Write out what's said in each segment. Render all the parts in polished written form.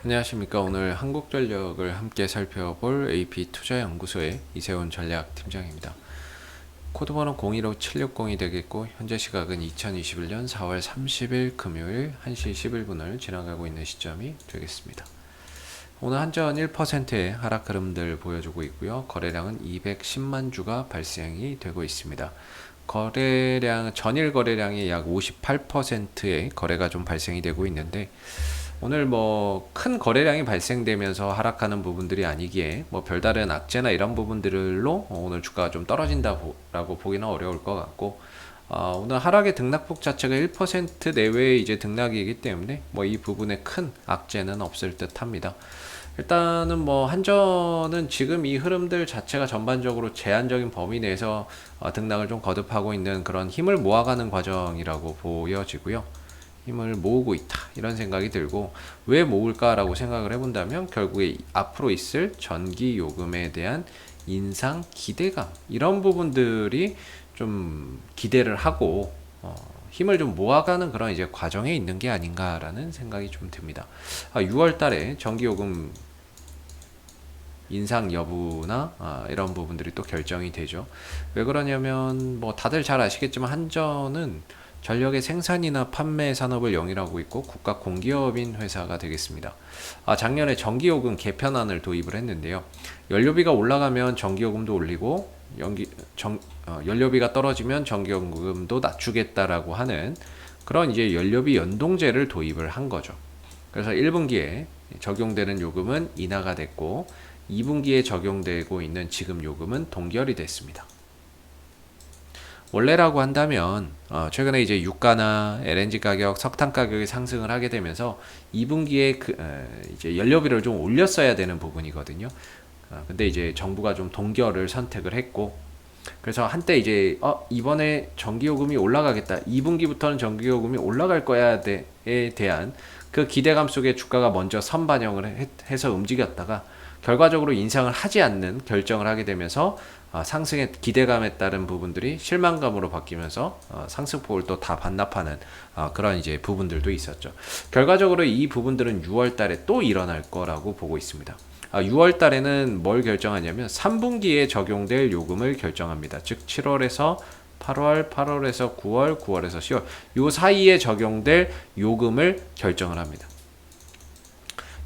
안녕하십니까. 오늘 한국전력을 함께 살펴볼 AP투자연구소의 이세훈 전략팀장입니다. 코드번호 015760이 되겠고 현재 시각은 2021년 4월 30일 금요일 1시 11분을 지나가고 있는 시점이 되겠습니다. 오늘 한전 1%의 하락 흐름들 보여주고 있고요. 거래량은 210만 주가 발생이 되고 있습니다. 전일 거래량의 약 58%의 거래가 좀 발생이 되고 있는데 오늘 뭐 큰 거래량이 발생되면서 하락하는 부분들이 아니기에 뭐 별다른 악재나 이런 부분들로 오늘 주가가 좀 떨어진다라고 보기는 어려울 것 같고, 오늘 하락의 등락폭 자체가 1% 내외의 이제 등락이기 때문에 뭐 이 부분에 큰 악재는 없을 듯합니다. 일단은 뭐 한전은 지금 이 흐름들 자체가 전반적으로 제한적인 범위 내에서 등락을 좀 거듭하고 있는 그런 힘을 모아가는 과정이라고 보여지고요. 힘을 모으고 있다 이런 생각이 들고, 왜 모을까라고 생각을 해본다면 결국에 앞으로 있을 전기 요금에 대한 인상 기대감, 이런 부분들이 좀 기대를 하고 힘을 좀 모아가는 그런 이제 과정에 있는 게 아닌가라는 생각이 좀 듭니다. 6월 달에 전기요금 인상 여부나 이런 부분들이 또 결정이 되죠. 왜 그러냐면 뭐 다들 잘 아시겠지만 한전은 전력의 생산이나 판매 산업을 영위하고 있고 국가 공기업인 회사가 되겠습니다. 작년에 전기요금 개편안을 도입을 했는데요. 연료비가 올라가면 전기요금도 올리고 연료비가 떨어지면 전기요금도 낮추겠다라고 하는 그런 이제 연료비 연동제를 도입을 한 거죠. 그래서 1분기에 적용되는 요금은 인하가 됐고 2분기에 적용되고 있는 지급 요금은 동결이 됐습니다. 원래라고 한다면 최근에 이제 유가나 LNG 가격, 석탄 가격이 상승을 하게 되면서 2분기에 이제 연료비를 좀 올렸어야 되는 부분이거든요. 근데 이제 정부가 좀 동결을 선택을 했고, 그래서 한때 이제 이번에 전기요금이 올라가겠다, 2분기부터는 전기요금이 올라갈 거야에 대한 그 기대감 속에 주가가 먼저 선반영을 해서 움직였다가 결과적으로 인상을 하지 않는 결정을 하게 되면서 상승의 기대감에 따른 부분들이 실망감으로 바뀌면서 상승폭을 또 다 반납하는 그런 이제 부분들도 있었죠. 결과적으로 이 부분들은 6월 달에 또 일어날 거라고 보고 있습니다. 6월 달에는 뭘 결정하냐면 3분기에 적용될 요금을 결정합니다. 즉 7월에서 8월, 8월에서 9월, 9월에서 10월 요 사이에 적용될 요금을 결정을 합니다.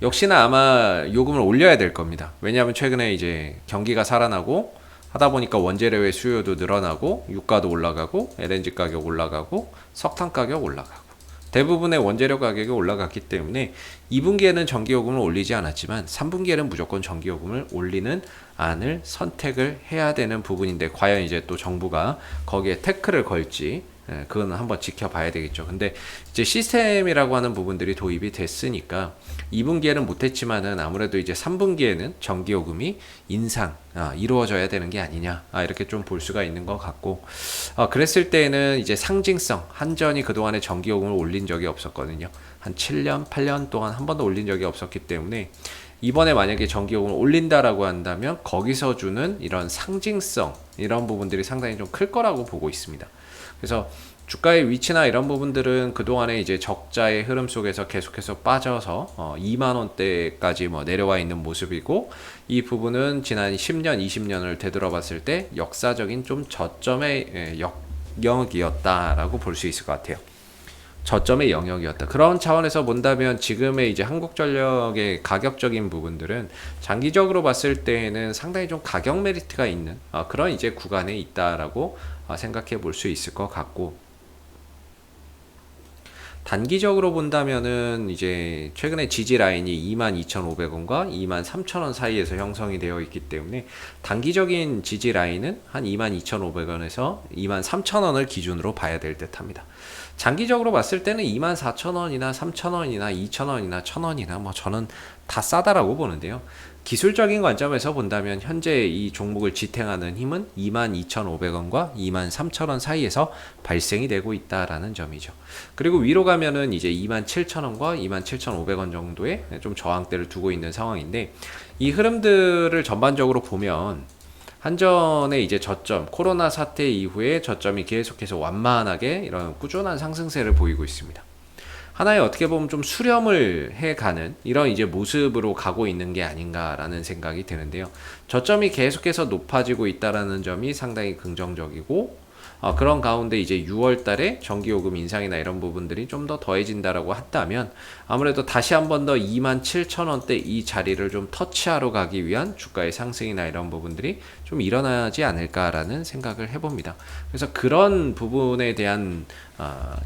역시나 아마 요금을 올려야 될 겁니다. 왜냐하면 최근에 이제 경기가 살아나고 하다 보니까 원재료의 수요도 늘어나고 유가도 올라가고 LNG 가격 올라가고 석탄 가격 올라가고 대부분의 원재료 가격이 올라갔기 때문에 2분기에는 전기요금을 올리지 않았지만 3분기에는 무조건 전기요금을 올리는 안을 선택을 해야 되는 부분인데, 과연 이제 또 정부가 거기에 태클을 걸지 그건 한번 지켜봐야 되겠죠. 근데 이제 시스템이라고 하는 부분들이 도입이 됐으니까 2분기에는 못했지만은 아무래도 이제 3분기에는 전기요금이 인상 이루어져야 되는 게 아니냐, 이렇게 좀 볼 수가 있는 것 같고, 그랬을 때는 이제 상징성, 한전이 그동안에 전기요금을 올린 적이 없었거든요. 한 7년 8년 동안 한 번도 올린 적이 없었기 때문에 이번에 만약에 전기요금을 올린다라고 한다면 거기서 주는 이런 상징성, 이런 부분들이 상당히 좀 클 거라고 보고 있습니다. 그래서 주가의 위치나 이런 부분들은 그동안에 이제 적자의 흐름 속에서 계속해서 빠져서 2만 원대까지 뭐 내려와 있는 모습이고, 이 부분은 지난 10년, 20년을 되돌아봤을 때 역사적인 좀 저점의 영역이었다라고 볼 수 있을 것 같아요. 저점의 영역이었다. 그런 차원에서 본다면 지금의 이제 한국전력의 가격적인 부분들은 장기적으로 봤을 때에는 상당히 좀 가격 메리트가 있는 그런 이제 구간에 있다라고 생각해 볼 수 있을 것 같고, 단기적으로 본다면은 이제 최근에 지지 라인이 22,500원과 23,000원 사이에서 형성이 되어 있기 때문에 단기적인 지지 라인은 한 22,500원에서 23,000원을 기준으로 봐야 될 듯합니다. 장기적으로 봤을 때는 24,000원이나 3,000원이나 2,000원이나 1,000원이나 뭐 저는 다 싸다라고 보는데요. 기술적인 관점에서 본다면 현재 이 종목을 지탱하는 힘은 22,500원과 23,000원 사이에서 발생이 되고 있다라는 점이죠. 그리고 위로 가면은 이제 27,000원과 27,500원 정도의 좀 저항대를 두고 있는 상황인데, 이 흐름들을 전반적으로 보면 한전의 이제 저점, 코로나 사태 이후에 저점이 계속해서 완만하게 이런 꾸준한 상승세를 보이고 있습니다. 하나의 어떻게 보면 좀 수렴을 해가는 이런 이제 모습으로 가고 있는 게 아닌가라는 생각이 드는데요. 저점이 계속해서 높아지고 있다라는 점이 상당히 긍정적이고, 그런 가운데 이제 6월 달에 전기요금 인상이나 이런 부분들이 좀 더 더해진다라고 한다면 아무래도 다시 한 번 더 27,000원대 이 자리를 좀 터치하러 가기 위한 주가의 상승이나 이런 부분들이 좀 일어나지 않을까라는 생각을 해봅니다. 그래서 그런 부분에 대한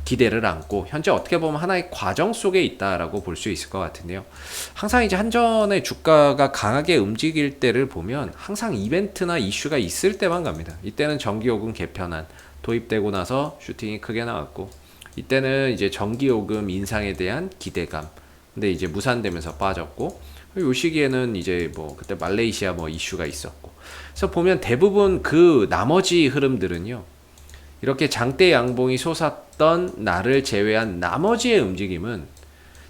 기대를 안고 현재 어떻게 보면 하나의 과정 속에 있다라고 볼 수 있을 것 같은데요. 항상 이제 한전의 주가가 강하게 움직일 때를 보면 항상 이벤트나 이슈가 있을 때만 갑니다. 이때는 전기요금 개편안 도입되고 나서 슈팅이 크게 나왔고, 이때는 이제 전기요금 인상에 대한 기대감, 근데 이제 무산되면서 빠졌고, 요 시기에는 이제 뭐 그때 말레이시아 뭐 이슈가 있었고, 그래서 보면 대부분 그 나머지 흐름들은요, 이렇게 장대 양봉이 솟았던 날을 제외한 나머지의 움직임은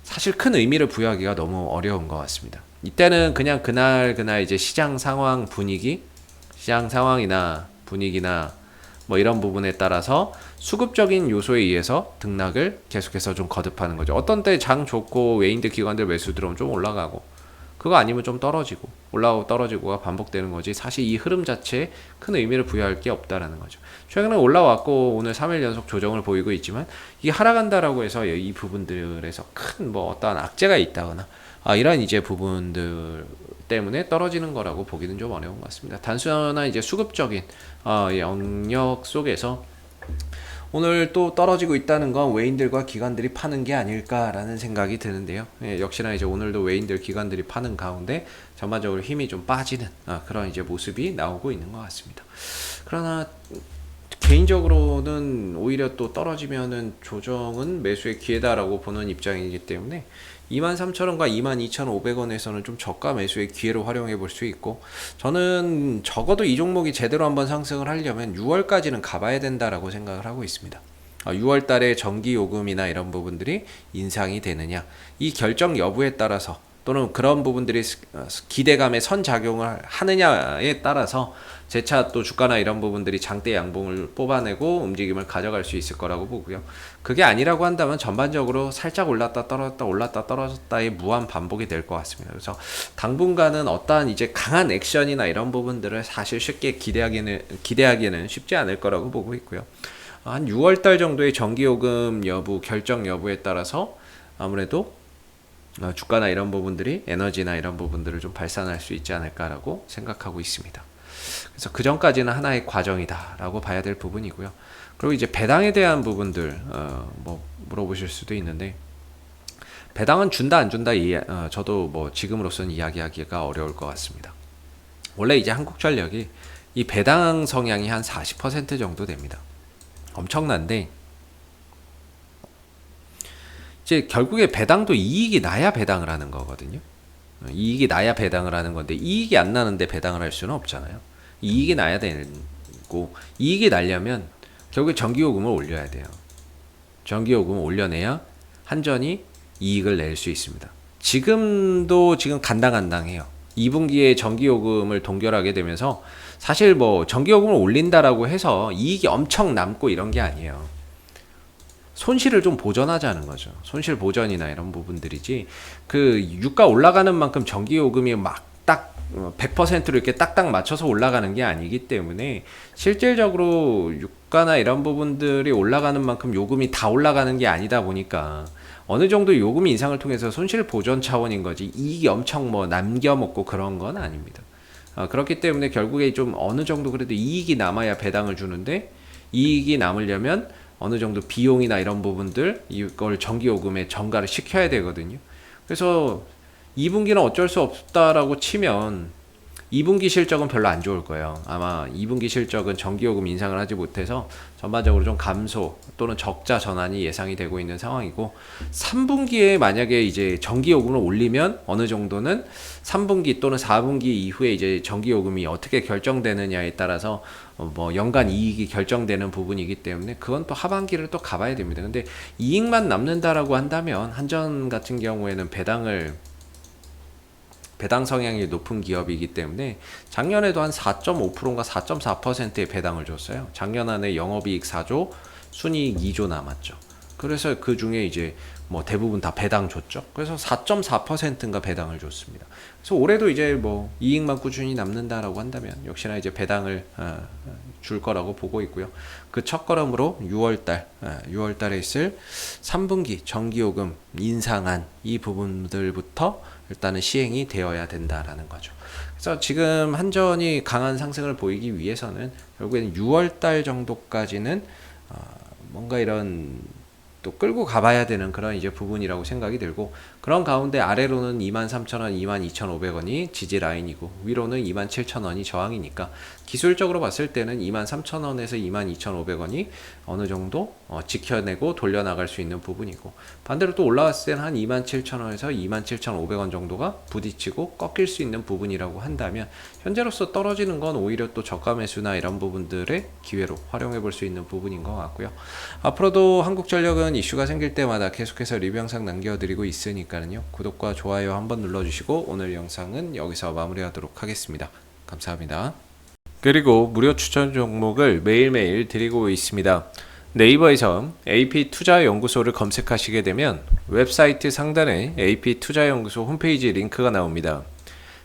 사실 큰 의미를 부여하기가 너무 어려운 것 같습니다. 이때는 그냥 그날 이제 시장 상황이나 분위기나 뭐 이런 부분에 따라서 수급적인 요소에 의해서 등락을 계속해서 좀 거듭하는 거죠. 어떤 때 장 좋고 외인들 기관들 매수 들어오면 좀 올라가고, 그거 아니면 좀 떨어지고, 올라가고 떨어지고가 반복되는 거지, 사실 이 흐름 자체에 큰 의미를 부여할 게 없다라는 거죠. 최근에 올라왔고 오늘 3일 연속 조정을 보이고 있지만, 이게 하락한다라고 해서 이 부분들에서 큰 뭐 어떠한 악재가 있다거나 이런 이제 부분들 때문에 떨어지는 거라고 보기는 좀 어려운 것 같습니다. 단순한 이제 수급적인 영역 속에서 오늘 또 떨어지고 있다는 건 외인들과 기관들이 파는 게 아닐까라는 생각이 드는데요. 역시나 이제 오늘도 외인들 기관들이 파는 가운데 전반적으로 힘이 좀 빠지는 그런 이제 모습이 나오고 있는 것 같습니다. 그러나 개인적으로는 오히려 또 떨어지면은 조정은 매수의 기회다라고 보는 입장이기 때문에 23,000원과 22,500원에서는 좀 저가 매수의 기회로 활용해 볼 수 있고, 저는 적어도 이 종목이 제대로 한번 상승을 하려면 6월까지는 가봐야 된다라고 생각을 하고 있습니다. 6월 달에 전기요금이나 이런 부분들이 인상이 되느냐, 이 결정 여부에 따라서 또는 그런 부분들이 기대감에 선작용을 하느냐에 따라서 재차 또 주가나 이런 부분들이 장대 양봉을 뽑아내고 움직임을 가져갈 수 있을 거라고 보고요. 그게 아니라고 한다면 전반적으로 살짝 올랐다 떨어졌다 올랐다 떨어졌다의 무한 반복이 될 것 같습니다. 그래서 당분간은 어떠한 이제 강한 액션이나 이런 부분들을 사실 쉽게 기대하기는 쉽지 않을 거라고 보고 있고요. 한 6월달 정도의 전기요금 여부, 결정 여부에 따라서 아무래도 주가나 이런 부분들이 에너지나 이런 부분들을 좀 발산할 수 있지 않을까라고 생각하고 있습니다. 그래서 그 전까지는 하나의 과정이다라고 봐야 될 부분이고요. 그리고 이제 배당에 대한 부분들 뭐 물어보실 수도 있는데, 배당은 준다 안 준다 저도 뭐 지금으로서는 이야기하기가 어려울 것 같습니다. 원래 이제 한국전력이 이 배당 성향이 한 40% 정도 됩니다. 엄청난데, 이제 결국에 배당도 이익이 나야 배당을 하는 거거든요. 이익이 나야 배당을 하는 건데, 이익이 안 나는데 배당을 할 수는 없잖아요. 이익이 나야 되고, 이익이 나려면 결국에 전기요금을 올려야 돼요. 전기요금을 올려내야 한전이 이익을 낼 수 있습니다. 지금 간당간당해요. 2분기에 전기요금을 동결하게 되면서 사실 뭐 전기요금을 올린다라고 해서 이익이 엄청 남고 이런 게 아니에요. 손실을 좀 보전하자는 거죠. 손실 보전이나 이런 부분들이지, 그 유가 올라가는 만큼 전기요금이 막 딱 100%로 이렇게 딱딱 맞춰서 올라가는 게 아니기 때문에, 실질적으로 유가나 이런 부분들이 올라가는 만큼 요금이 다 올라가는 게 아니다 보니까 어느 정도 요금 인상을 통해서 손실 보전 차원인 거지, 이익이 엄청 뭐 남겨 먹고 그런 건 아닙니다. 그렇기 때문에 결국에 좀 어느 정도 그래도 이익이 남아야 배당을 주는데, 이익이 남으려면 어느 정도 비용이나 이런 부분들 이걸 전기요금에 전가를 시켜야 되거든요. 그래서 2분기는 어쩔 수 없다라고 치면 2분기 실적은 별로 안 좋을 거예요. 아마 2분기 실적은 전기요금 인상을 하지 못해서 전반적으로 좀 감소 또는 적자 전환이 예상이 되고 있는 상황이고, 3분기에 만약에 이제 전기요금을 올리면 어느 정도는 3분기 또는 4분기 이후에 이제 전기요금이 어떻게 결정되느냐에 따라서 뭐 연간 이익이 결정되는 부분이기 때문에 그건 또 하반기를 또 가봐야 됩니다. 근데 이익만 남는다라고 한다면 한전 같은 경우에는 배당 성향이 높은 기업이기 때문에 작년에도 한 4.5%인가 4.4%의 배당을 줬어요. 작년 안에 영업이익 4조, 순이익 2조 남았죠. 그래서 그 중에 이제 뭐 대부분 다 배당 줬죠. 그래서 4.4%인가 배당을 줬습니다. 그래서 올해도 이제 뭐 이익만 꾸준히 남는다라고 한다면 역시나 이제 배당을 줄 거라고 보고 있고요. 그 첫걸음으로 6월달에 있을 3분기 전기요금 인상안 이 부분들부터 일단은 시행이 되어야 된다라는 거죠. 그래서 지금 한전이 강한 상승을 보이기 위해서는 결국에는 6월달 정도까지는 뭔가 이런 또 끌고 가봐야 되는 그런 이제 부분이라고 생각이 들고, 그런 가운데 아래로는 23,000원, 22,500원이 지지 라인이고 위로는 27,000원이 저항이니까 기술적으로 봤을 때는 23,000원에서 22,500원이 어느 정도 지켜내고 돌려나갈 수 있는 부분이고, 반대로 또 올라왔을 때는 한 27,000원에서 27,500원 정도가 부딪히고 꺾일 수 있는 부분이라고 한다면 현재로서 떨어지는 건 오히려 또 저가 매수나 이런 부분들의 기회로 활용해 볼 수 있는 부분인 것 같고요. 앞으로도 한국전력은 이슈가 생길 때마다 계속해서 리뷰 영상 남겨드리고 있으니까요. 구독과 좋아요 한번 눌러주시고 오늘 영상은 여기서 마무리하도록 하겠습니다. 감사합니다. 그리고 무료 추천 종목을 매일매일 드리고 있습니다. 네이버에서 AP투자연구소를 검색하시게 되면 웹사이트 상단에 AP투자연구소 홈페이지 링크가 나옵니다.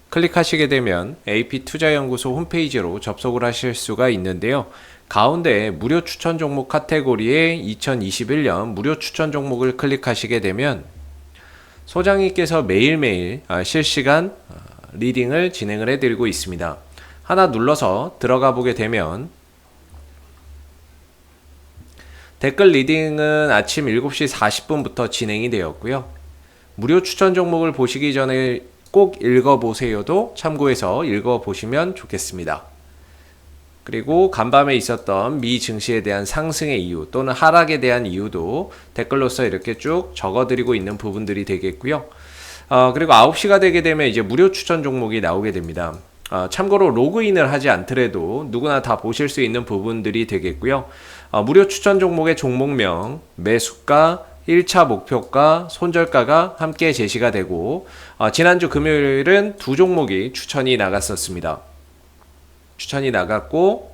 클릭하시게 되면 AP투자연구소 홈페이지로 접속을 하실 수가 있는데요. 가운데 무료 추천 종목 카테고리에 2021년 무료 추천 종목을 클릭하시게 되면 소장님께서 매일매일 실시간 리딩을 진행을 해드리고 있습니다. 하나 눌러서 들어가 보게 되면 댓글 리딩은 아침 7시 40분부터 진행이 되었고요. 무료 추천 종목을 보시기 전에 꼭 읽어보세요도 참고해서 읽어보시면 좋겠습니다. 그리고 간밤에 있었던 미 증시에 대한 상승의 이유 또는 하락에 대한 이유도 댓글로서 이렇게 쭉 적어드리고 있는 부분들이 되겠고요. 그리고 9시가 되게 되면 이제 무료 추천 종목이 나오게 됩니다. 참고로 로그인을 하지 않더라도 누구나 다 보실 수 있는 부분들이 되겠고요. 무료 추천 종목의 종목명, 매수가, 1차 목표가, 손절가가 함께 제시가 되고, 지난주 금요일은 두 종목이 추천이 나갔었습니다. 추천이 나갔고,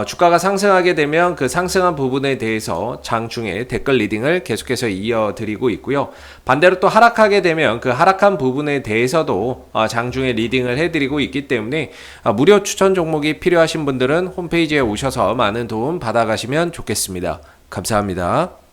주가가 상승하게 되면 그 상승한 부분에 대해서 장중에 댓글 리딩을 계속해서 이어드리고 있고요. 반대로 또 하락하게 되면 그 하락한 부분에 대해서도 장중에 리딩을 해드리고 있기 때문에 무료 추천 종목이 필요하신 분들은 홈페이지에 오셔서 많은 도움 받아가시면 좋겠습니다. 감사합니다.